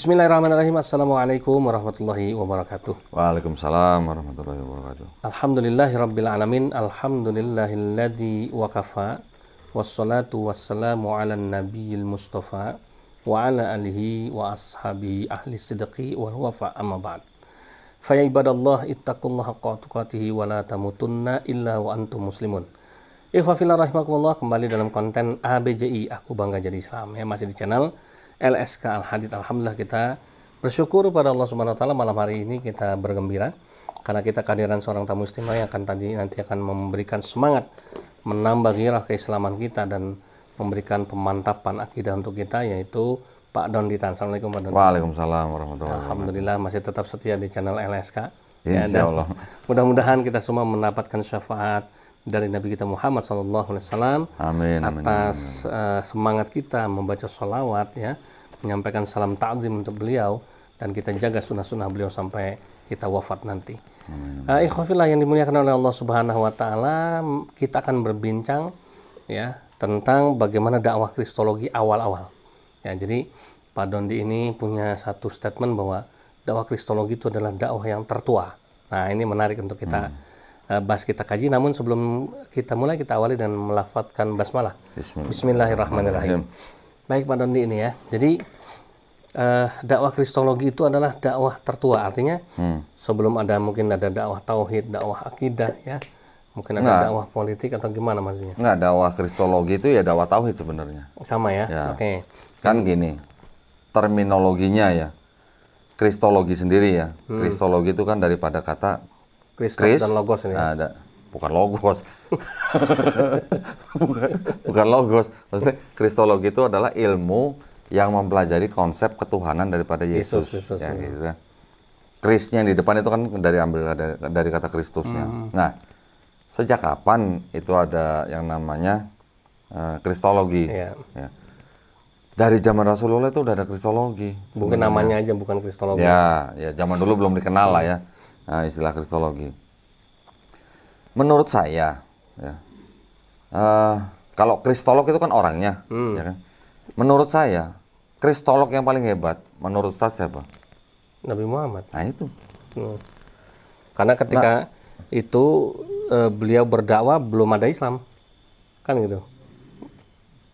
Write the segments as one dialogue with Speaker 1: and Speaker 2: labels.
Speaker 1: Bismillahirrahmanirrahim. Assalamualaikum warahmatullahi wabarakatuh.
Speaker 2: Waalaikumsalam warahmatullahi wabarakatuh.
Speaker 1: Alhamdulillahirabbil alamin. Alhamdulillahilladzi wakafa. Wassalatu wassalamu ala nabiyil mustafa wa ala alihi wa ashabihi ahli sidqi wal wafa, amma ba'd. Fa ya ibadallah ittaqullaha haqqa tuqatih wa la tamutunna illa wa antum muslimun. Ikhwa fillah rahimakumullah, kembali dalam konten ABJI Aku Bangga Jadi Islam, ya, masih di channel LSK Al-Hadid. Alhamdulillah, kita bersyukur pada Allah Subhanahu wa taala, malam hari ini kita bergembira karena kita kehadiran seorang tamu istimewa yang nanti akan memberikan semangat, menambah gairah keislaman kita dan memberikan pemantapan akidah untuk kita, yaitu Pak Donditan. Assalamualaikum Pak Donditan.
Speaker 2: Waalaikumsalam warahmatullahi wabarakatuh.
Speaker 1: Alhamdulillah masih tetap setia di channel LSK.
Speaker 2: Insya Allah.
Speaker 1: Mudah-mudahan kita semua mendapatkan syafaat dari Nabi kita Muhammad SAW.
Speaker 2: Amin.
Speaker 1: Atas semangat kita membaca sholawat, ya, menyampaikan salam ta'zim untuk beliau, dan kita jaga sunnah-sunnah beliau sampai kita wafat nanti. Ikhwafillah yang dimuliakan oleh Allah Subhanahu wa taala, kita akan berbincang, ya, tentang bagaimana dakwah kristologi awal-awal. Ya, jadi Pak Dondi ini punya satu statement bahwa dakwah kristologi itu adalah dakwah yang tertua. Nah, ini menarik untuk kita bahas, kita kaji. Namun sebelum kita mulai, kita awali dan melafadzkan basmalah. Bismillahirrahmanirrahim. Baik Pak Dondi ini, ya. Jadi dakwah kristologi itu adalah dakwah tertua. Artinya sebelum mungkin ada dakwah tauhid, dakwah akidah, ya. Mungkin ada dakwah politik atau gimana maksudnya?
Speaker 2: Enggak, dakwah kristologi itu ya dakwah tauhid sebenarnya.
Speaker 1: Sama, ya?
Speaker 2: Ya.
Speaker 1: Oke.
Speaker 2: Kan gini, terminologinya ya. Kristologi sendiri ya. Kristologi itu kan daripada kata
Speaker 1: Kristus dan logos ini.
Speaker 2: Bukan logos. bukan logos. Maksudnya kristologi itu adalah ilmu yang mempelajari konsep ketuhanan daripada Yesus. Ya, gitu kan. Krisnya yang di depan itu kan ambil dari kata Kristusnya. Nah, sejak kapan itu ada yang namanya kristologi?
Speaker 1: Ya.
Speaker 2: Ya. Dari zaman Rasulullah itu udah ada kristologi.
Speaker 1: Mungkin namanya aja bukan kristologi.
Speaker 2: Ya, zaman dulu belum dikenal lah ya. Nah, istilah kristologi. Menurut saya, ya, kalau kristolog itu kan orangnya, ya kan? Menurut saya, kristolog yang paling hebat, menurut saya siapa?
Speaker 1: Nabi Muhammad.
Speaker 2: Nah itu.
Speaker 1: Karena ketika itu beliau berdakwah belum ada Islam, kan gitu.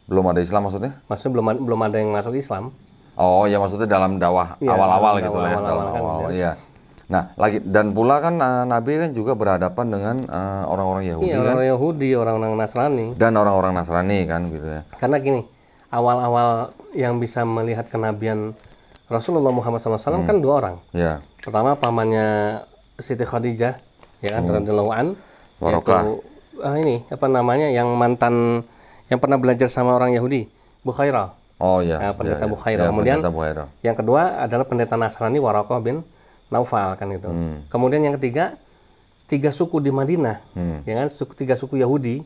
Speaker 2: Belum ada Islam maksudnya?
Speaker 1: Maksudnya belum ada yang masuk Islam.
Speaker 2: Oh ya, maksudnya dalam dakwah awal-awal gitu lah ya. Awal-awal, iya. Nah, dan pula kan Nabi kan juga berhadapan dengan orang-orang Yahudi,
Speaker 1: iya, orang-orang Yahudi, orang-orang Nasrani.
Speaker 2: Dan orang-orang Nasrani kan gitu ya.
Speaker 1: Karena gini, awal-awal yang bisa melihat kenabian Rasulullah Muhammad SAW kan dua orang.
Speaker 2: Ya.
Speaker 1: Pertama pamannya Siti Khadijah, ya kan, radhiyallahu an, yaitu yang mantan yang pernah belajar sama orang Yahudi, Bukhairah.
Speaker 2: Oh iya.
Speaker 1: Pendeta Bukhairah. Kemudian yang kedua adalah pendeta Nasrani Waraqah bin Naufal, kan itu. Kemudian yang ketiga, 3 suku di Madinah, ya kan, 3 suku Yahudi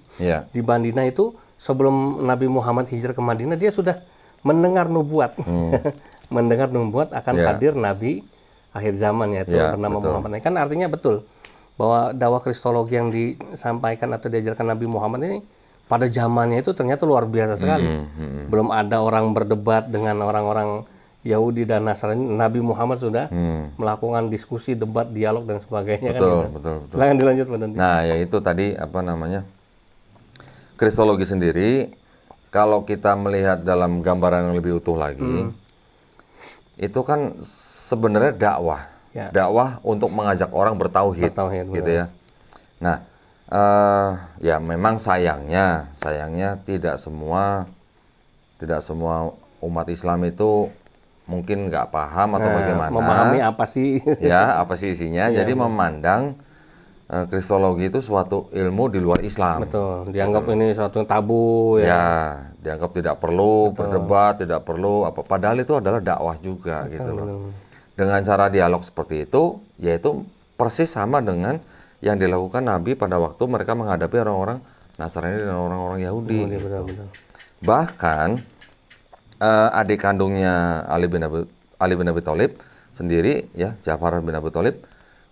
Speaker 1: di Madinah itu sebelum Nabi Muhammad hijrah ke Madinah, dia sudah mendengar nubuat, mendengar nubuat akan hadir Nabi akhir zaman, yaitu bernama Muhammad. Kan artinya betul bahwa dakwah kristologi yang disampaikan atau diajarkan Nabi Muhammad ini pada zamannya itu ternyata luar biasa sekali. Belum ada orang berdebat dengan orang-orang Yahudi dan Nasrani, Nabi Muhammad sudah melakukan diskusi, debat, dialog dan sebagainya.
Speaker 2: Betul.
Speaker 1: Silahkan dilanjut Pak Dondi.
Speaker 2: Nah, ya itu tadi kristologi sendiri, kalau kita melihat dalam gambaran yang lebih utuh lagi, itu kan sebenarnya dakwah.
Speaker 1: Ya.
Speaker 2: Dakwah untuk mengajak orang bertauhid gitu ya. Nah, ya memang sayangnya tidak semua umat Islam itu mungkin nggak paham atau bagaimana.
Speaker 1: Memahami apa sih?
Speaker 2: Ya, apa sih isinya. Jadi memandang kristologi itu suatu ilmu di luar Islam.
Speaker 1: Betul. Dianggap ini suatu tabu, ya.
Speaker 2: Ya, dianggap tidak perlu berdebat, tidak perlu apa. Padahal itu adalah dakwah juga, gitu loh. Dengan cara dialog seperti itu, yaitu persis sama dengan yang dilakukan Nabi pada waktu mereka menghadapi orang-orang Nasrani dan orang-orang Yahudi.
Speaker 1: Betul.
Speaker 2: Bahkan adik kandungnya Ali bin Abi Thalib sendiri, ya, Ja'far bin Abi Thalib,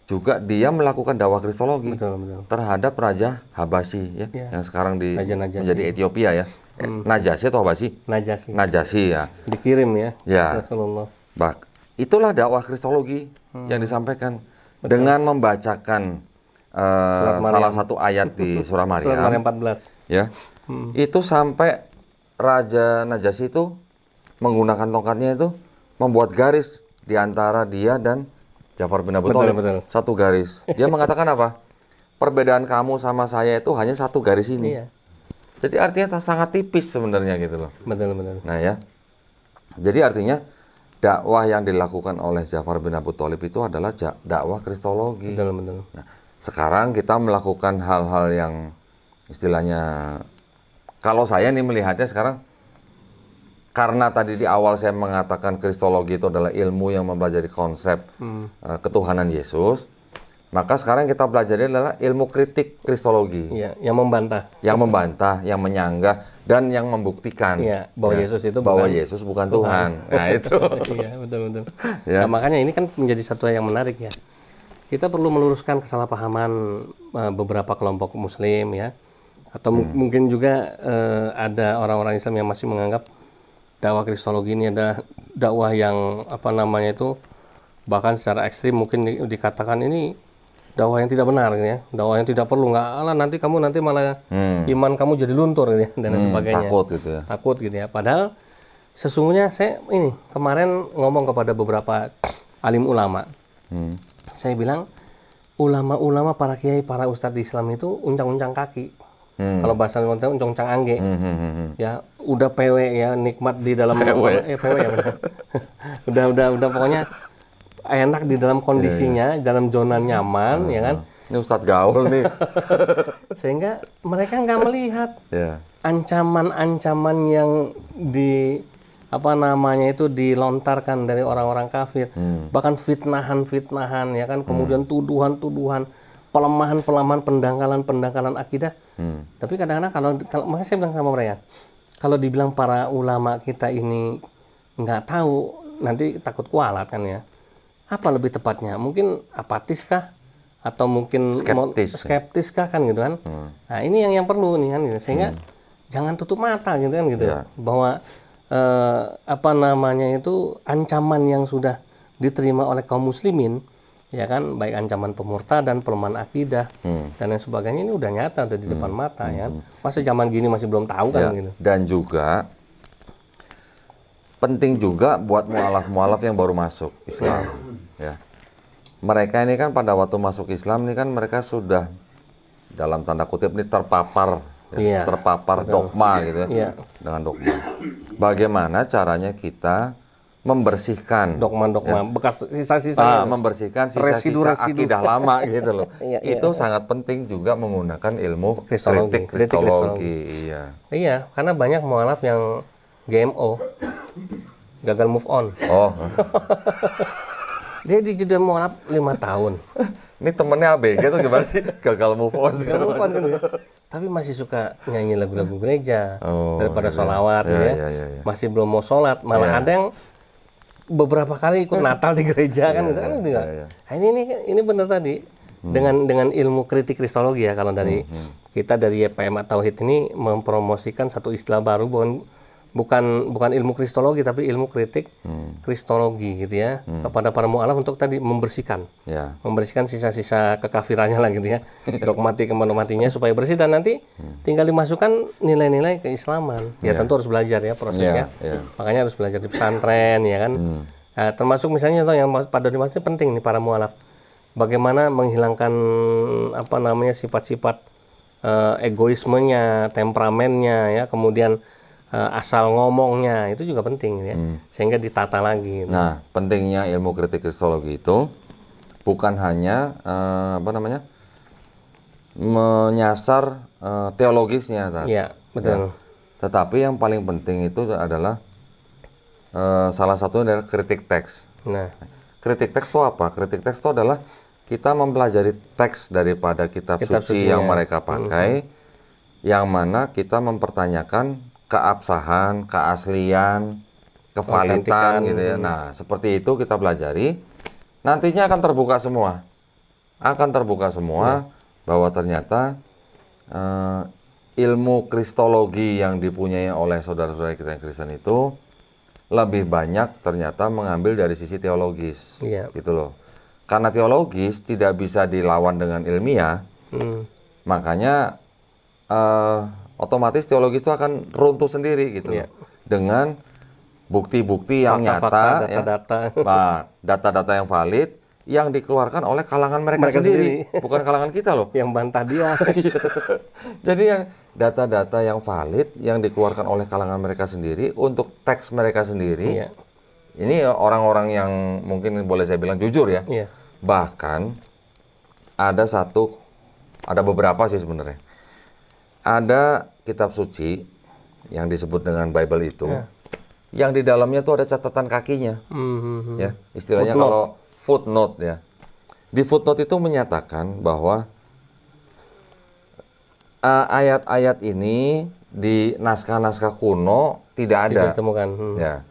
Speaker 2: juga dia melakukan dakwah kristologi terhadap Raja Habasyi, ya, yang sekarang menjadi Ethiopia, ya. Najasyi atau Habasyi?
Speaker 1: Najasyi.
Speaker 2: Najasyi, ya.
Speaker 1: Dikirim, ya.
Speaker 2: Ya.
Speaker 1: Rasulullah.
Speaker 2: itulah dakwah kristologi yang disampaikan. Dengan membacakan salah satu ayat di surah Maryam,
Speaker 1: Surat Maryam 14.
Speaker 2: ya, itu sampai Raja Najasyi itu menggunakan tongkatnya itu membuat garis di antara dia dan Ja'far bin Abi Thalib.
Speaker 1: Betul.
Speaker 2: Satu garis. Dia mengatakan apa? Perbedaan kamu sama saya itu hanya satu garis ini.
Speaker 1: Iya.
Speaker 2: Jadi artinya sangat tipis sebenarnya gitu loh.
Speaker 1: Betul.
Speaker 2: Nah ya, jadi artinya dakwah yang dilakukan oleh Ja'far bin Abi Thalib itu adalah dakwah kristologi.
Speaker 1: Betul.
Speaker 2: Nah, sekarang kita melakukan hal-hal yang istilahnya, kalau saya nih melihatnya sekarang, karena tadi di awal saya mengatakan kristologi itu adalah ilmu yang mempelajari konsep ketuhanan Yesus, maka sekarang kita pelajari adalah ilmu kritik kristologi.
Speaker 1: Iya, yang membantah.
Speaker 2: Yang membantah, yang menyanggah, dan yang membuktikan
Speaker 1: Bahwa Yesus itu
Speaker 2: Yesus bukan Tuhan. Nah itu.
Speaker 1: Iya, betul.
Speaker 2: Ya.
Speaker 1: Nah, makanya ini kan menjadi satu yang menarik ya. Kita perlu meluruskan kesalahpahaman beberapa kelompok Muslim ya, atau mungkin juga ada orang-orang Islam yang masih menganggap dakwah kristologi ini ada dakwah yang bahkan secara ekstrim mungkin dikatakan ini dakwah yang tidak benar ya, dakwah yang tidak perlu, nanti malah iman kamu jadi luntur ya, dan sebagainya. Takut gitu ya. Padahal sesungguhnya saya ini kemarin ngomong kepada beberapa alim ulama. Saya bilang ulama-ulama, para kiai, para ustadz di Islam itu uncang-uncang kaki. Kalau bahasa uncang-uncang angge. Ya, udah PW ya, nikmat di dalam PW ya benar. udah pokoknya enak di dalam kondisinya, dalam zona nyaman ya kan.
Speaker 2: Ini Ustadz gaul nih.
Speaker 1: Sehingga mereka nggak melihat ancaman-ancaman yang dilontarkan dari orang-orang kafir, bahkan fitnahan ya kan, kemudian tuduhan-tuduhan, pelemahan-pelemahan, pendangkalan akidah. Tapi kadang-kadang kalau makanya saya bilang sama mereka, kalau dibilang para ulama kita ini nggak tahu, nanti takut kualat kan ya. Apa lebih tepatnya? Mungkin apatis kah? Atau mungkin skeptis kah kan gitu kan? Nah ini yang perlu nih kan gitu. Sehingga jangan tutup mata gitu kan gitu. Bahwa ancaman yang sudah diterima oleh kaum muslimin ya kan, baik ancaman pemurtadan, pelemahan akidah dan lain sebagainya, ini udah nyata, udah di depan mata ya. Masa zaman gini masih belum tahu kan gitu.
Speaker 2: Dan juga penting juga buat mualaf-mualaf yang baru masuk Islam ya. Mereka ini kan pada waktu masuk Islam ini kan mereka sudah dalam tanda kutip ini terpapar dogma gitu ya. Dengan dogma. Bagaimana caranya kita membersihkan
Speaker 1: dogma bekas sisa-sisa
Speaker 2: membersihkan sisa-sisa akidah lama gitu loh. Itu sangat penting juga menggunakan ilmu kritik kristologi.
Speaker 1: Iya, karena banyak mualaf yang GMO, gagal move on. Dia di jeda mualaf 5 tahun.
Speaker 2: Ini temennya ABG tuh gimana sih? Gagal move on.
Speaker 1: Gagal move on kan ya. Tapi masih suka nyanyi lagu-lagu gereja daripada sholawat ya. Masih belum mau sholat, malah ada yang beberapa kali ikut Natal di gereja kan gitu kan. Nah, ini benar tadi dengan ilmu kritik kristologi ya, kalau dari kita dari YPM Tauhid ini mempromosikan satu istilah baru, bukan ilmu kristologi tapi ilmu kritik kristologi gitu ya, kepada para mu'alaf untuk tadi membersihkan sisa-sisa kekafirannya lah gitu ya, dogmatik-dogmatinya supaya bersih, dan nanti tinggal dimasukkan nilai-nilai keislaman. Tentu harus belajar ya prosesnya. Makanya harus belajar di pesantren ya kan. Nah, termasuk misalnya yang pada dimaksud penting nih para mu'alaf, bagaimana menghilangkan sifat-sifat egoismenya, temperamennya ya, kemudian asal ngomongnya itu juga penting ya, sehingga ditata lagi.
Speaker 2: Nah, pentingnya ilmu kritik kristologi itu bukan hanya menyasar teologisnya,
Speaker 1: Iya, betul.
Speaker 2: Tetapi yang paling penting itu adalah salah satunya adalah kritik teks.
Speaker 1: Nah,
Speaker 2: kritik teks itu apa? Kritik teks itu adalah kita mempelajari teks daripada kitab suci yang mereka pakai, yang mana kita mempertanyakan keabsahan, keaslian, kevalitan gitu ya. Nah, seperti itu kita pelajari. Nantinya akan terbuka semua. Bahwa ternyata ilmu kristologi yang dipunyai oleh saudara-saudara kita yang Kristen itu lebih banyak ternyata mengambil dari sisi teologis,
Speaker 1: Iya.
Speaker 2: gitu loh. Karena teologis tidak bisa dilawan dengan ilmiah, makanya otomatis teologis itu akan runtuh sendiri gitu loh.
Speaker 1: Iya.
Speaker 2: Dengan bukti-bukti yang
Speaker 1: Fakta-fakta,
Speaker 2: nyata,
Speaker 1: data-data.
Speaker 2: ya. Nah, data-data yang valid yang dikeluarkan oleh kalangan mereka sendiri, bukan kalangan kita loh.
Speaker 1: Yang bantah dia.
Speaker 2: Jadi yang data-data yang valid yang dikeluarkan oleh kalangan mereka sendiri untuk teks mereka sendiri.
Speaker 1: Iya.
Speaker 2: Ini orang-orang yang mungkin boleh saya bilang jujur ya.
Speaker 1: Iya.
Speaker 2: Bahkan ada beberapa sih sebenarnya. Ada kitab suci yang disebut dengan Bible itu, yang di dalamnya tuh ada catatan kakinya, ya istilahnya
Speaker 1: Footnote.
Speaker 2: kalau footnote ya. Di footnote itu menyatakan bahwa ayat-ayat ini di naskah-naskah kuno tidak ada.
Speaker 1: Tidak ditemukan.
Speaker 2: Ya.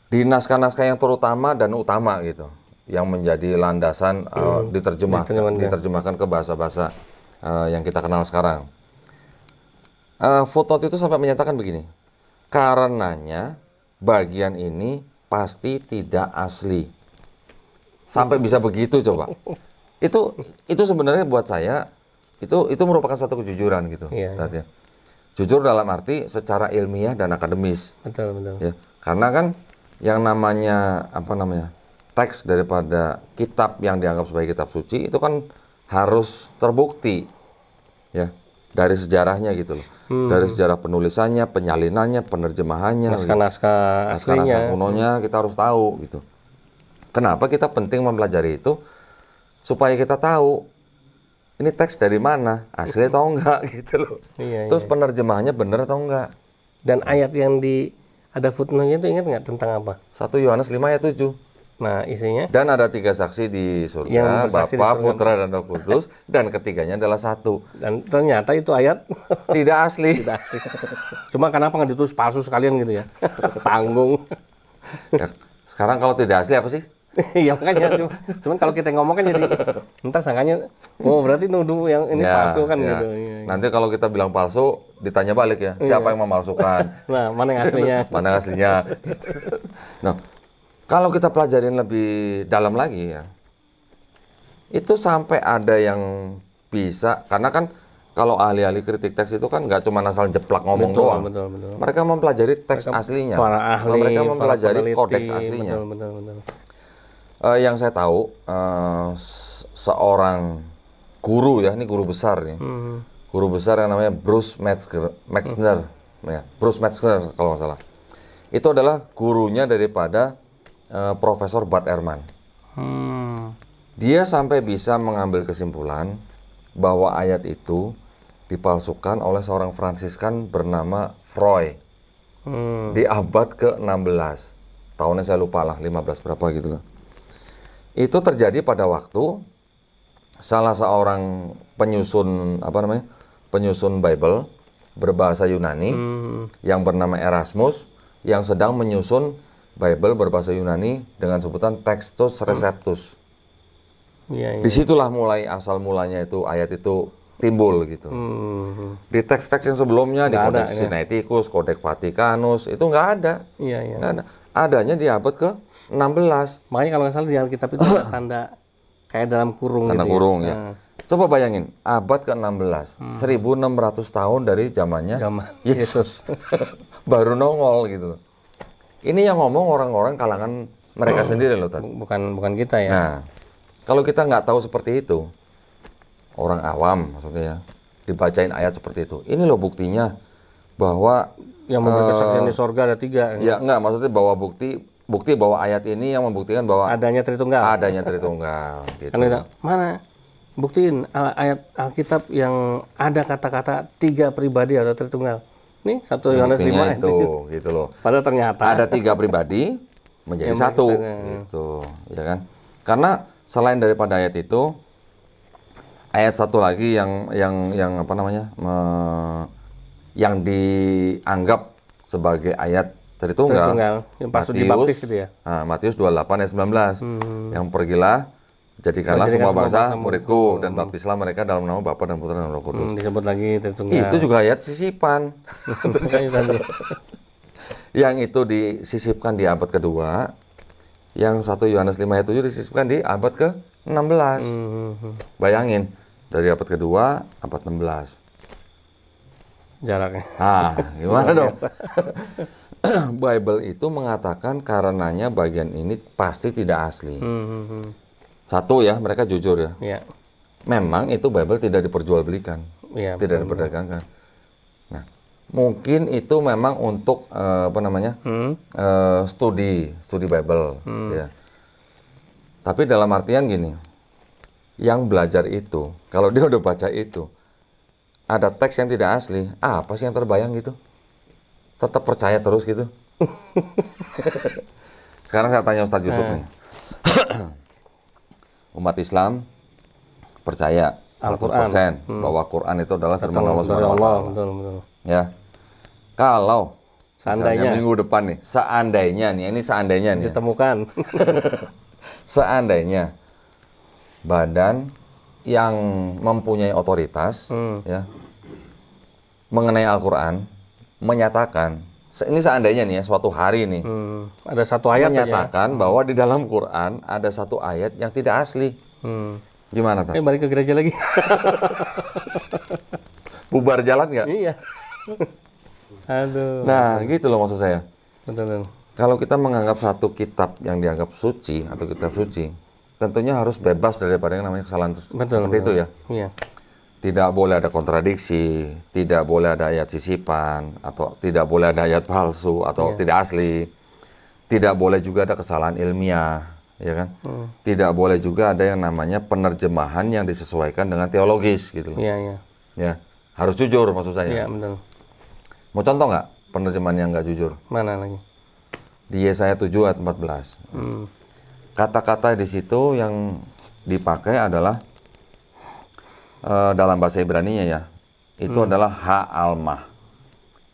Speaker 2: Di naskah-naskah yang terutama dan utama gitu, yang menjadi landasan diterjemahkan ke bahasa-bahasa yang kita kenal sekarang. Footnote itu sampai menyatakan begini, karenanya bagian ini pasti tidak asli. Sampai bisa begitu coba. Itu sebenarnya buat saya itu merupakan suatu kejujuran gitu.
Speaker 1: Iya.
Speaker 2: Ya. Jujur dalam arti secara ilmiah dan akademis.
Speaker 1: Betul.
Speaker 2: Ya, karena kan yang namanya teks daripada kitab yang dianggap sebagai kitab suci itu kan harus terbukti ya dari sejarahnya gitu loh. Dari sejarah penulisannya, penyalinannya, penerjemahannya,
Speaker 1: Naskah-naskah aslinya.
Speaker 2: naskah kunonya kita harus tahu gitu. Kenapa kita penting mempelajari itu? Supaya kita tahu ini teks dari mana, asli atau enggak gitu loh.
Speaker 1: Iya,
Speaker 2: Terus penerjemahannya benar atau enggak.
Speaker 1: Dan ayat yang ada footnote-nya itu ingat nggak tentang apa?
Speaker 2: 1 Yohanes 5 ayat 7.
Speaker 1: Nah, isinya
Speaker 2: Dan ada 3 saksi di surga,
Speaker 1: Yang bersaksi di
Speaker 2: Bapa,
Speaker 1: surga.
Speaker 2: Putra, dan Roh Kudus, dan ketiganya adalah satu.
Speaker 1: dan ternyata itu ayat
Speaker 2: Tidak asli.
Speaker 1: tidak asli. Cuma kenapa nggak ditulis palsu sekalian gitu ya? Tanggung.
Speaker 2: Ya, sekarang kalau tidak asli apa sih?
Speaker 1: Ya makanya cuman kalau kita ngomong kan jadi entar sangkanya berarti nuduh yang ini palsu kan gitu. Iya.
Speaker 2: Nanti kalau kita bilang palsu, ditanya balik ya, siapa yang memalsukan?
Speaker 1: Nah, mana yang aslinya?
Speaker 2: Mana aslinya? Nah, kalau kita pelajarin lebih dalam lagi ya, itu sampai ada yang bisa, karena kan kalau ahli-ahli kritik teks itu kan nggak cuma asal jeplak ngomong doang.
Speaker 1: Betul.
Speaker 2: Mereka mempelajari teks aslinya.
Speaker 1: Para ahli,
Speaker 2: Mereka mempelajari
Speaker 1: para peneliti,
Speaker 2: kodeks aslinya.
Speaker 1: Betul.
Speaker 2: Yang saya tahu, seorang guru ya, ini guru besar nih. Guru besar yang namanya Bruce Metzger. Ya, Bruce Metzger kalau nggak salah. Itu adalah gurunya daripada Profesor Bart Ehrman. Dia sampai bisa mengambil kesimpulan bahwa ayat itu dipalsukan oleh seorang Fransiskan bernama Freud di abad ke-16. Tahunnya saya lupa lah, 15 berapa gitu kan. Itu terjadi pada waktu salah seorang penyusun penyusun Bible berbahasa Yunani yang bernama Erasmus yang sedang menyusun Bible berbahasa Yunani dengan sebutan Textus Receptus.
Speaker 1: Iya.
Speaker 2: Disitulah mulai asal mulanya itu ayat itu timbul gitu. Di teks-teks yang sebelumnya di Codex Sinaiticus, Codex Vaticanus itu nggak ada.
Speaker 1: Iya.
Speaker 2: Nggak ada. Adanya di abad ke-16.
Speaker 1: Makanya kalau nggak salah di Alkitab itu ada tanda kayak dalam kurung
Speaker 2: Tanda
Speaker 1: gitu.
Speaker 2: kurung ya. Coba bayangin, abad ke-16, 1600 tahun dari zamannya Yesus. Baru nongol gitu. Ini yang ngomong orang-orang kalangan mereka sendiri loh tadi.
Speaker 1: Bukan kita ya.
Speaker 2: Nah, kalau kita nggak tahu seperti itu, orang awam maksudnya ya, dibacain ayat seperti itu. Ini loh buktinya bahwa
Speaker 1: yang memberi kesaksian di sorga ada 3.
Speaker 2: Ya enggak, maksudnya bahwa bukti bahwa ayat ini yang membuktikan bahwa
Speaker 1: adanya Tritunggal.
Speaker 2: Gitu.
Speaker 1: Kan mana? Buktiin ayat Alkitab yang ada kata-kata 3 pribadi atau Tritunggal. Nih 1 Yohanes 5 ayat
Speaker 2: itu gitu loh.
Speaker 1: Padahal ternyata
Speaker 2: ada 3 pribadi menjadi satu gitu, ya kan? Karena selain daripada ayat itu, ayat satu lagi yang yang dianggap sebagai ayat Tritunggal
Speaker 1: yang pas dibaptis gitu ya.
Speaker 2: Matius 28 ayat 19. Yang pergilah jadikanlah semua bangsa muridku dan baptislah mereka dalam nama Bapa dan Putra dan Roh Kudus.
Speaker 1: Disebut lagi Tritunggal.
Speaker 2: Itu juga ayat sisipan. Yang itu disisipkan di abad kedua, yang 1 Yohanes 5 ayat 7 disisipkan di abad ke-16. Bayangin, dari abad kedua, abad 16.
Speaker 1: Jaraknya.
Speaker 2: Nah, gimana dong? Bible itu mengatakan karenanya bagian ini pasti tidak asli. Satu ya, mereka jujur ya.
Speaker 1: Iya.
Speaker 2: Memang itu Bible tidak diperjualbelikan,
Speaker 1: Iya,
Speaker 2: tidak diperdagangkan. Nah, mungkin itu memang untuk studi Bible, ya. Tapi dalam artian gini, yang belajar itu, kalau dia udah baca itu, ada teks yang tidak asli, apa sih yang terbayang gitu? Tetap percaya terus gitu. Sekarang saya tanya Ustadz Yusuf nih. Umat Islam percaya 100% bahwa Quran itu adalah firman Allah SWT.
Speaker 1: Betul.
Speaker 2: Ya. Kalau
Speaker 1: Seandainya.
Speaker 2: misalnya minggu depan nih, seandainya nih, ini seandainya nih.
Speaker 1: Ditemukan.
Speaker 2: Seandainya badan yang mempunyai otoritas ya mengenai Al-Quran menyatakan, ini seandainya nih ya, suatu hari nih
Speaker 1: Ada satu ayat
Speaker 2: menyatakan bahwa di dalam Quran ada satu ayat yang tidak asli. Gimana tak?
Speaker 1: Balik ke gereja lagi.
Speaker 2: Bubar jalan nggak?
Speaker 1: Iya. Aduh.
Speaker 2: Nah, gitu loh maksud saya.
Speaker 1: Betul.
Speaker 2: Kalau kita menganggap satu kitab yang dianggap suci atau kitab suci, tentunya harus bebas daripada yang namanya kesalahan seperti itu ya.
Speaker 1: Iya.
Speaker 2: Tidak boleh ada kontradiksi, tidak boleh ada ayat sisipan, atau tidak boleh ada ayat palsu atau tidak asli. Tidak boleh juga ada kesalahan ilmiah, ya kan? Tidak boleh juga ada yang namanya penerjemahan yang disesuaikan dengan teologis gitu loh.
Speaker 1: Iya.
Speaker 2: Ya, harus jujur maksud saya.
Speaker 1: Iya, betul.
Speaker 2: Mau contoh nggak penerjemahan yang nggak jujur?
Speaker 1: Mana lagi?
Speaker 2: Di Yesaya 7 ayat 14. Kata-kata di situ yang dipakai adalah dalam bahasa Ibrani-nya ya, itu adalah ha'almah.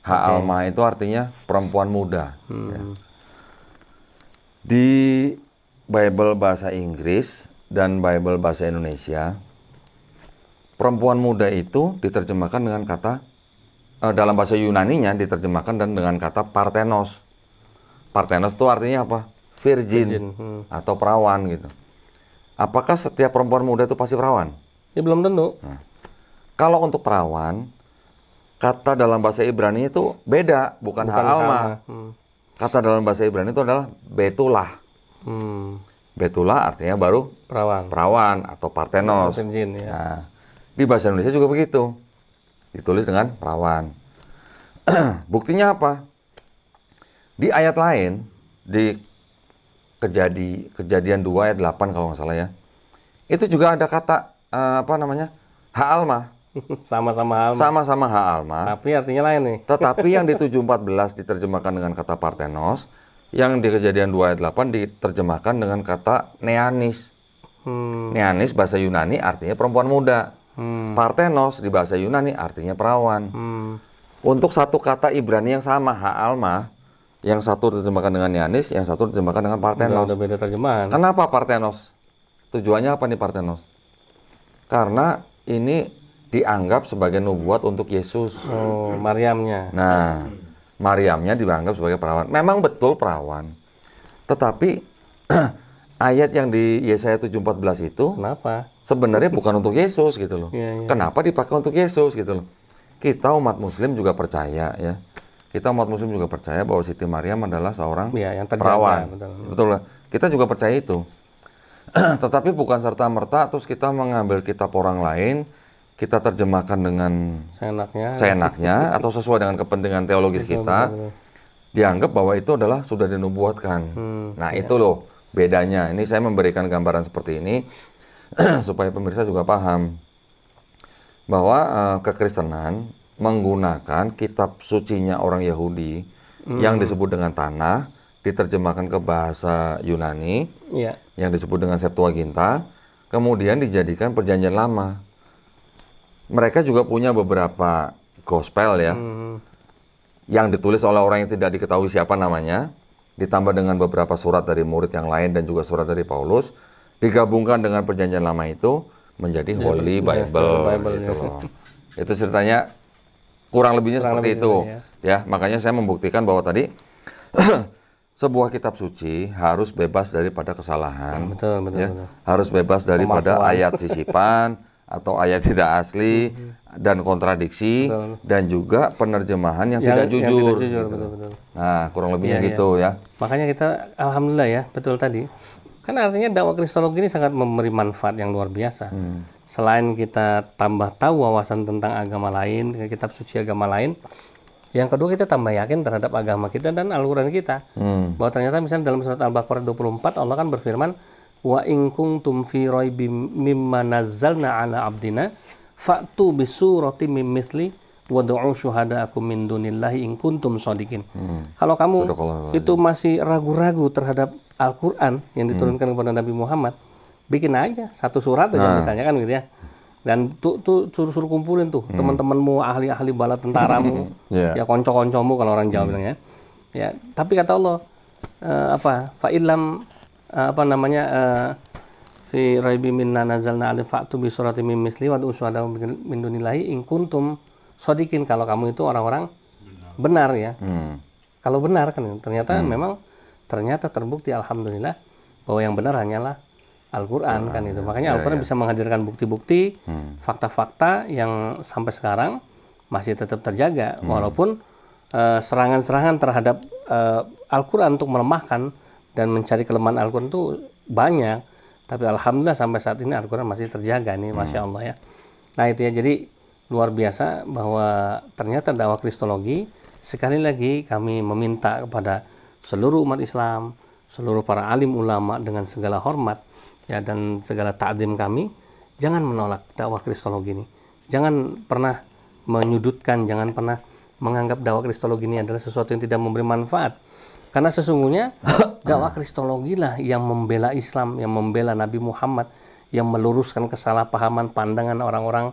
Speaker 2: Ha'almah itu artinya perempuan muda. Ya. Di Bible bahasa Inggris dan Bible bahasa Indonesia, perempuan muda itu diterjemahkan dengan kata, dalam bahasa Yunani-nya diterjemahkan dan dengan kata parthenos. Parthenos itu artinya apa? Virgin. Atau perawan gitu. Apakah setiap perempuan muda itu pasti perawan?
Speaker 1: Ya belum tentu.
Speaker 2: Nah, kalau untuk perawan, kata dalam bahasa Ibrani itu beda, bukan ha'alma. Kata dalam bahasa Ibrani itu adalah betulah. Betulah artinya baru perawan atau parthenos.
Speaker 1: Virgin, ya.
Speaker 2: Nah, di bahasa Indonesia juga begitu. Ditulis dengan perawan. Buktinya apa? Di ayat lain, di Kejadian 2 ayat 8 kalau nggak salah ya. Itu juga ada kata ha'alma. Sama-sama ha'alma.
Speaker 1: Tapi artinya lain nih.
Speaker 2: Tetapi yang di 7:14 diterjemahkan dengan kata parthenos, yang di Kejadian 2 ayat 8 diterjemahkan dengan kata neanis. Neanis bahasa Yunani artinya perempuan muda. Parthenos di bahasa Yunani artinya perawan. Untuk satu kata Ibrani yang sama, ha'alma, yang satu diterjemahkan dengan neanis, yang satu diterjemahkan dengan parthenos.
Speaker 1: Udah beda terjemahan.
Speaker 2: Kenapa parthenos? Tujuannya apa nih parthenos? Karena ini dianggap sebagai nubuat untuk Yesus.
Speaker 1: Oh, Maryamnya.
Speaker 2: Nah, Maryamnya dianggap sebagai perawan. Memang betul perawan. Tetapi ayat yang di Yesaya 7:14 itu
Speaker 1: Kenapa?
Speaker 2: sebenarnya bukan untuk Yesus gitu loh.
Speaker 1: Iya.
Speaker 2: Kenapa dipakai untuk Yesus gitu loh? Kita umat Muslim juga percaya ya. Kita umat Muslim juga percaya bahwa Siti Maryam adalah seorang
Speaker 1: yang terjaga,
Speaker 2: perawan.
Speaker 1: Betul.
Speaker 2: Betul lah. Kita juga percaya itu. Tetapi bukan serta-merta terus kita mengambil kitab orang lain, kita terjemahkan dengan seenaknya atau sesuai dengan kepentingan teologis kita.
Speaker 1: Betul.
Speaker 2: Dianggap bahwa itu adalah sudah dinubuatkan. Nah, itu loh bedanya. Ini saya memberikan gambaran seperti ini supaya pemirsa juga paham bahwa kekristenan menggunakan kitab sucinya orang Yahudi yang disebut dengan Tanakh, diterjemahkan ke bahasa Yunani, yang disebut dengan Septuaginta, kemudian dijadikan perjanjian lama. Mereka juga punya beberapa gospel ya, yang ditulis oleh orang yang tidak diketahui siapa namanya, ditambah dengan beberapa surat dari murid yang lain dan juga surat dari Paulus, digabungkan dengan perjanjian lama itu menjadi Holy Bible gitu loh. Itu ceritanya kurang lebihnya seperti itu ya. Makanya saya membuktikan bahwa tadi sebuah kitab suci harus bebas daripada kesalahan,
Speaker 1: Betul, betul,
Speaker 2: ya.
Speaker 1: betul.
Speaker 2: Harus bebas daripada
Speaker 1: Pemalsuan.
Speaker 2: ayat sisipan atau ayat tidak asli dan kontradiksi,
Speaker 1: Betul.
Speaker 2: dan juga penerjemahan yang tidak jujur. Gitu.
Speaker 1: Betul, betul.
Speaker 2: Nah, kurang lebihnya
Speaker 1: Iya,
Speaker 2: gitu ya.
Speaker 1: Makanya kita alhamdulillah ya, betul tadi. Kan artinya dakwah kristologi ini sangat memberi manfaat yang luar biasa. Selain kita tambah tahu wawasan tentang agama lain, kitab suci agama lain, yang kedua kita tambah yakin terhadap agama kita dan Al-Qur'an kita. Bahwa ternyata misalnya dalam surat Al-Baqarah 24 Allah kan berfirman, "Wa in kuntum fi raibim mimma nazzalna ala abdina fa'tu bi suratin mim mithli wad'u syuhada'akum min dunillahi in kuntum shadiqin." Kalau kamu itu masih ragu-ragu terhadap Al-Qur'an yang diturunkan kepada Nabi Muhammad, bikin aja satu surat aja misalnya kan gitu ya. Dan tuh suruh kumpulin tuh teman-temanmu, ahli-ahli bala tentaramu, ya konco-koncomu kalau orang Jawa bilangnya. Ya, tapi kata Allah fa'ilam fi raibi minna nazalna alif fa'tu bi suratin min misli wa uswadahu min dunillahi in kuntum shadiqin. Kalau kamu itu orang-orang benar ya. Kalau benar kan ternyata memang terbukti alhamdulillah bahwa yang benar hanyalah Al-Quran kan itu. Makanya Al-Quran bisa menghadirkan bukti-bukti, fakta-fakta yang sampai sekarang masih tetap terjaga. Walaupun serangan-serangan terhadap Al-Quran untuk melemahkan dan mencari kelemahan Al-Quran itu banyak. Tapi alhamdulillah sampai saat ini Al-Quran masih terjaga nih, Masya Allah ya. Nah itu ya, jadi luar biasa bahwa ternyata dakwah kristologi, sekali lagi kami meminta kepada seluruh umat Islam, seluruh para alim ulama dengan segala hormat, ya, dan segala ta'zim kami, jangan menolak dakwah kristologi ini. Jangan pernah menyudutkan, jangan pernah menganggap dakwah kristologi ini adalah sesuatu yang tidak memberi manfaat. Karena sesungguhnya dakwah kristologi lah yang membela Islam, yang membela Nabi Muhammad, yang meluruskan kesalahpahaman pandangan orang-orang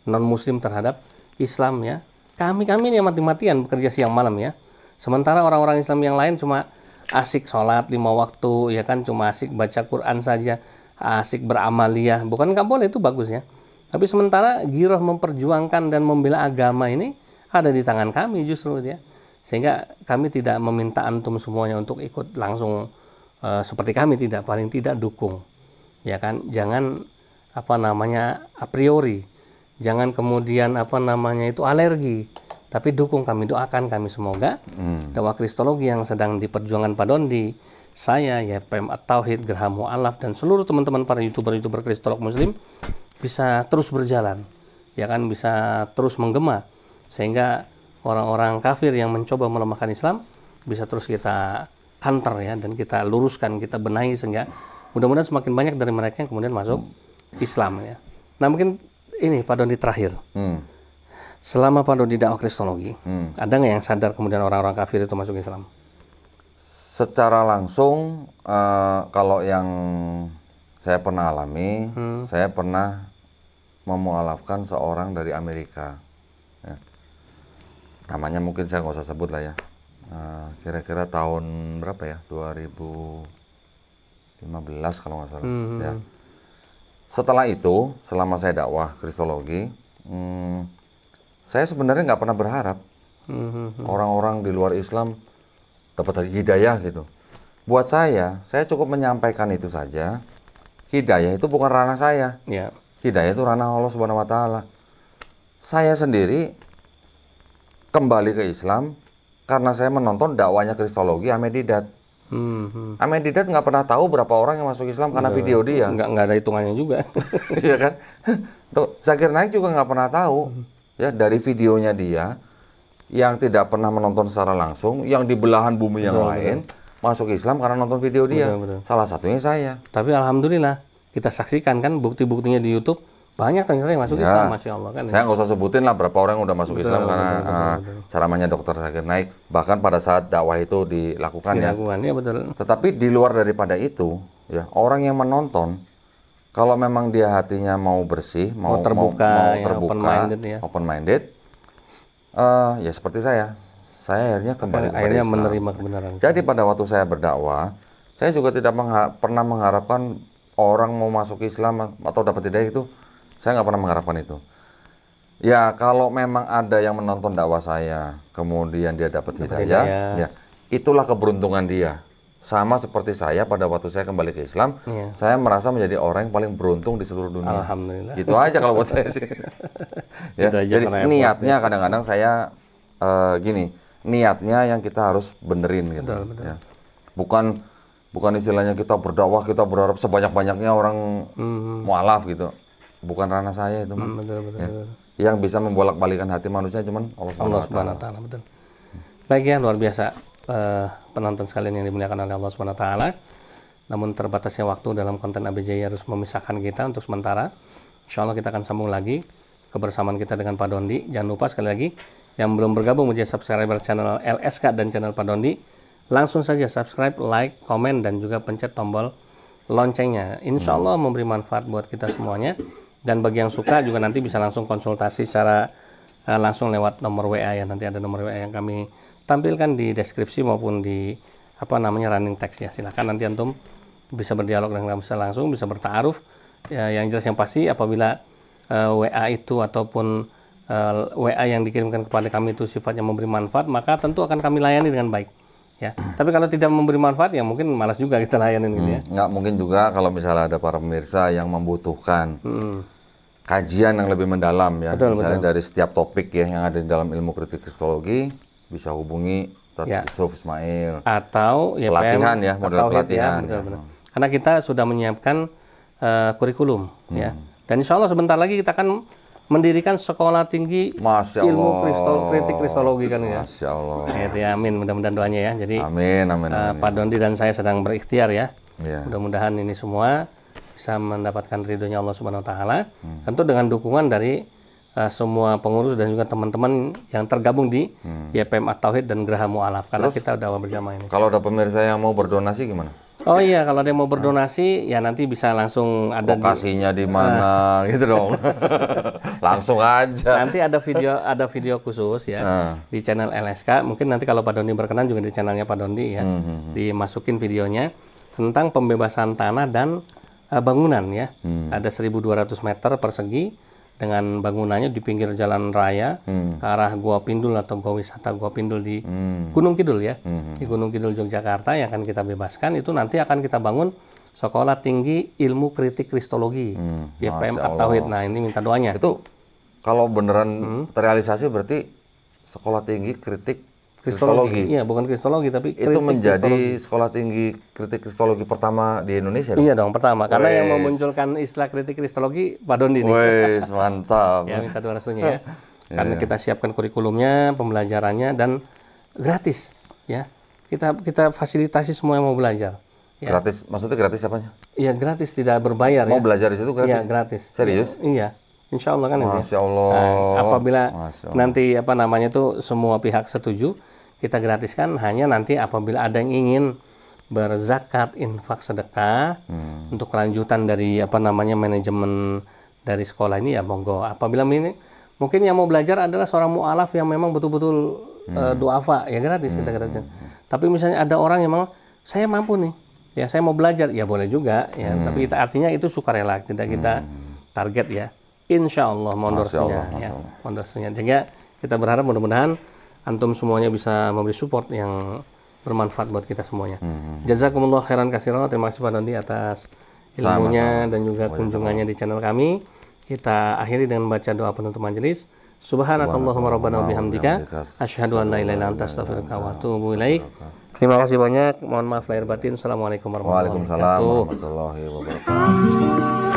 Speaker 1: non-muslim terhadap Islam ya. Kami ini yang mati-matian bekerja siang malam ya. Sementara orang-orang Islam yang lain cuma asik sholat 5 waktu, ya kan, cuma asik baca Quran saja, asik beramaliyah. Bukan nggak boleh, itu bagus ya. Tapi sementara giroh memperjuangkan dan membela agama ini ada di tangan kami justru ya. Sehingga kami tidak meminta antum semuanya untuk ikut langsung seperti kami, tidak, paling tidak dukung. Ya kan, jangan a priori. Jangan kemudian itu alergi. Tapi dukung kami, doakan kami semoga dakwah kristologi yang sedang diperjuangkan Pak Dondi, saya, YPM At-Tauhid, Gerham Mu'alaf, dan seluruh teman-teman para YouTuber kristolog muslim bisa terus berjalan, ya kan, bisa terus menggema, sehingga orang-orang kafir yang mencoba melemahkan Islam bisa terus kita counter ya, dan kita luruskan, kita benahi, sehingga mudah-mudahan semakin banyak dari mereka yang kemudian masuk Islam ya. Nah mungkin ini Pak Dondi terakhir. Selama Pak Dondi dakwah kristologi, ada nggak yang sadar kemudian orang-orang kafir itu masuk Islam?
Speaker 2: Secara langsung, kalau yang saya pernah alami, saya pernah memualafkan seorang dari Amerika. Ya. Namanya mungkin saya nggak usah sebut lah ya. Kira-kira tahun berapa ya? 2015 kalau nggak salah. Ya. Setelah itu, selama saya dakwah kristologi, saya sebenarnya nggak pernah berharap orang-orang di luar Islam dapat hidayah gitu. Buat saya cukup menyampaikan itu saja. Hidayah itu bukan ranah saya.
Speaker 1: Ya.
Speaker 2: Hidayah itu ranah Allah Subhanahu Wa Taala. Saya sendiri kembali ke Islam karena saya menonton dakwanya kristologi Ahmed Didat. Ahmed Didat nggak pernah tahu berapa orang yang masuk Islam karena video dia.
Speaker 1: Nggak ada hitungannya juga.
Speaker 2: Iya kan? Zakir Naik juga nggak pernah tahu. Ya, dari videonya dia yang tidak pernah menonton secara langsung, yang di belahan bumi yang lain, masuk Islam karena nonton video dia. Salah satunya saya.
Speaker 1: Tapi alhamdulillah kita saksikan kan bukti-buktinya di YouTube, banyak ternyata yang masuk Islam, Masya Allah kan.
Speaker 2: Saya nggak usah sebutin lah berapa orang yang udah masuk Islam karena ceramahnya Dr. Zakir Naik, bahkan pada saat dakwah itu dilakukan ya.
Speaker 1: Betul.
Speaker 2: Tetapi di luar daripada itu, ya, orang yang menonton, kalau memang dia hatinya mau bersih, mau terbuka, open minded, ya seperti saya akhirnya kembali kepada Islam.
Speaker 1: Menerima kebenaran.
Speaker 2: Jadi pada waktu saya berdakwah, saya juga tidak pernah mengharapkan orang mau masuk Islam atau dapat hidayah itu. Saya nggak pernah mengharapkan itu. Ya kalau memang ada yang menonton dakwah saya, kemudian dia dapat hidayah, ya itulah keberuntungan dia. Sama seperti saya pada waktu saya kembali ke Islam, saya merasa menjadi orang yang paling beruntung di seluruh dunia.
Speaker 1: Alhamdulillah.
Speaker 2: Gitu aja kalau buat saya sih. Ya, jadi niatnya kadang-kadang saya gini, niatnya yang kita harus benerin gitu.
Speaker 1: Betul.
Speaker 2: Ya. Bukan istilahnya kita berdakwah, kita berharap sebanyak-banyaknya orang mualaf gitu. Bukan ranah saya itu.
Speaker 1: Betul.
Speaker 2: Yang bisa membolak-balikan hati manusia cuman
Speaker 1: Allah Subhanahu wa taala. Betul. Baik ya, luar biasa penonton sekalian yang dimuliakan oleh Allah Subhanahu wa taala. Namun terbatasnya waktu dalam konten ABJ harus memisahkan kita untuk sementara. Insya Allah kita akan sambung lagi kebersamaan kita dengan Pak Dondi. Jangan lupa sekali lagi yang belum bergabung menjadi subscriber channel LSK dan channel Pak Dondi, langsung saja subscribe, like, komen, dan juga pencet tombol loncengnya. Insya Allah memberi manfaat buat kita semuanya. Dan bagi yang suka juga nanti bisa langsung konsultasi secara langsung lewat nomor WA ya. Nanti ada nomor WA yang kami tampilkan di deskripsi maupun di running text ya. Silahkan nanti antum bisa berdialog dengan kami langsung, bisa bertaaruf. Ya, yang jelas yang pasti apabila WA itu ataupun WA yang dikirimkan kepada kami itu sifatnya memberi manfaat, maka tentu akan kami layani dengan baik. Ya. Tapi kalau tidak memberi manfaat ya mungkin malas juga kita layanin gitu ya.
Speaker 2: Nggak mungkin juga kalau misalnya ada para pemirsa yang membutuhkan kajian yang lebih mendalam ya. Misalnya dari setiap topik ya yang ada di dalam ilmu kritik kristologi, bisa hubungi Yusuf Ismail.
Speaker 1: Atau ya
Speaker 2: pelatihan ya, model pelatihan.
Speaker 1: Ya, betul. Karena kita sudah menyiapkan kurikulum ya. Dan insya Allah sebentar lagi kita akan mendirikan sekolah tinggi ilmu kritik kristologi kan ya.
Speaker 2: Masya Allah.
Speaker 1: Ya, amin, mudah-mudahan doanya ya. Jadi
Speaker 2: amin.
Speaker 1: Pak Dondi dan saya sedang berikhtiar ya. Mudah-mudahan ini semua bisa mendapatkan ridhonya Allah Subhanahu wa taala. Tentu dengan dukungan dari semua pengurus dan juga teman-teman yang tergabung di YPM At-Tauhid dan Geraha Mu'alaf. Karena kita udah bersama ini.
Speaker 2: Kalau ada pemirsa yang mau berdonasi gimana?
Speaker 1: Oh iya, kalau ada yang mau berdonasi ya nanti bisa langsung ada
Speaker 2: lokasinya di mana gitu dong. Langsung aja.
Speaker 1: Nanti ada video khusus ya di channel LSK. Mungkin nanti kalau Pak Dondi berkenan juga di channelnya Pak Dondi ya. Dimasukin videonya tentang pembebasan tanah dan bangunan ya. Ada 1.200 meter persegi dengan bangunannya di pinggir jalan raya ke arah Gua Pindul atau Gua Wisata Gua Pindul di Gunung Kidul ya. Di Gunung Kidul Yogyakarta yang akan kita bebaskan itu nanti akan kita bangun sekolah tinggi ilmu kritik kristologi YPM At-Tauhid. Nah, ini minta doanya.
Speaker 2: Itu kalau beneran terrealisasi berarti sekolah tinggi kritik kristologi.
Speaker 1: Iya, bukan kristologi tapi
Speaker 2: itu menjadi sekolah tinggi kritik kristologi pertama di Indonesia dong?
Speaker 1: Iya dong, pertama. Karena yang memunculkan istilah kritik kristologi Pak Dondi nih.
Speaker 2: Wes, mantap.
Speaker 1: Ya, minta doa restunya ya. Karena kita siapkan kurikulumnya, pembelajarannya dan gratis ya. Kita fasilitasi semua yang mau belajar. Ya.
Speaker 2: Gratis, maksudnya gratis apanya?
Speaker 1: Iya, gratis, tidak berbayar
Speaker 2: mau belajar di situ gratis?
Speaker 1: Iya, gratis.
Speaker 2: Serius?
Speaker 1: Iya. Insya Allah kan itu.
Speaker 2: Masya Allah.
Speaker 1: Nah, apabila nanti itu semua pihak setuju, kita gratiskan hanya nanti apabila ada yang ingin berzakat, infak, sedekah untuk kelanjutan dari manajemen dari sekolah ini ya monggo. Apabila mungkin yang mau belajar adalah seorang mu'alaf yang memang betul-betul duafa ya gratis kita gratisin. Tapi misalnya ada orang yang memang saya mampu nih, ya saya mau belajar ya boleh juga ya. Tapi artinya itu sukarela, tidak kita target ya. Insya Allah mondornya ya, mondornya. Sehingga kita berharap mudah-mudahan antum semuanya bisa memberi support yang bermanfaat buat kita semuanya. Jazakumullah khairan katsiran. Terima kasih Pak Dondi atas ilmunya dan juga kunjungannya di channel kami. Kita akhiri dengan membaca doa penutup majelis. Subhanakallahumma rabbana wa bihamdika asyhadu an la ilaha illa anta astaghfiruka wa atubu ilaik. Terima kasih banyak. Mohon maaf lahir batin. Assalamualaikum warahmatullahi wabarakatuh.
Speaker 2: Waalaikumsalam warahmatullahi wabarakatuh.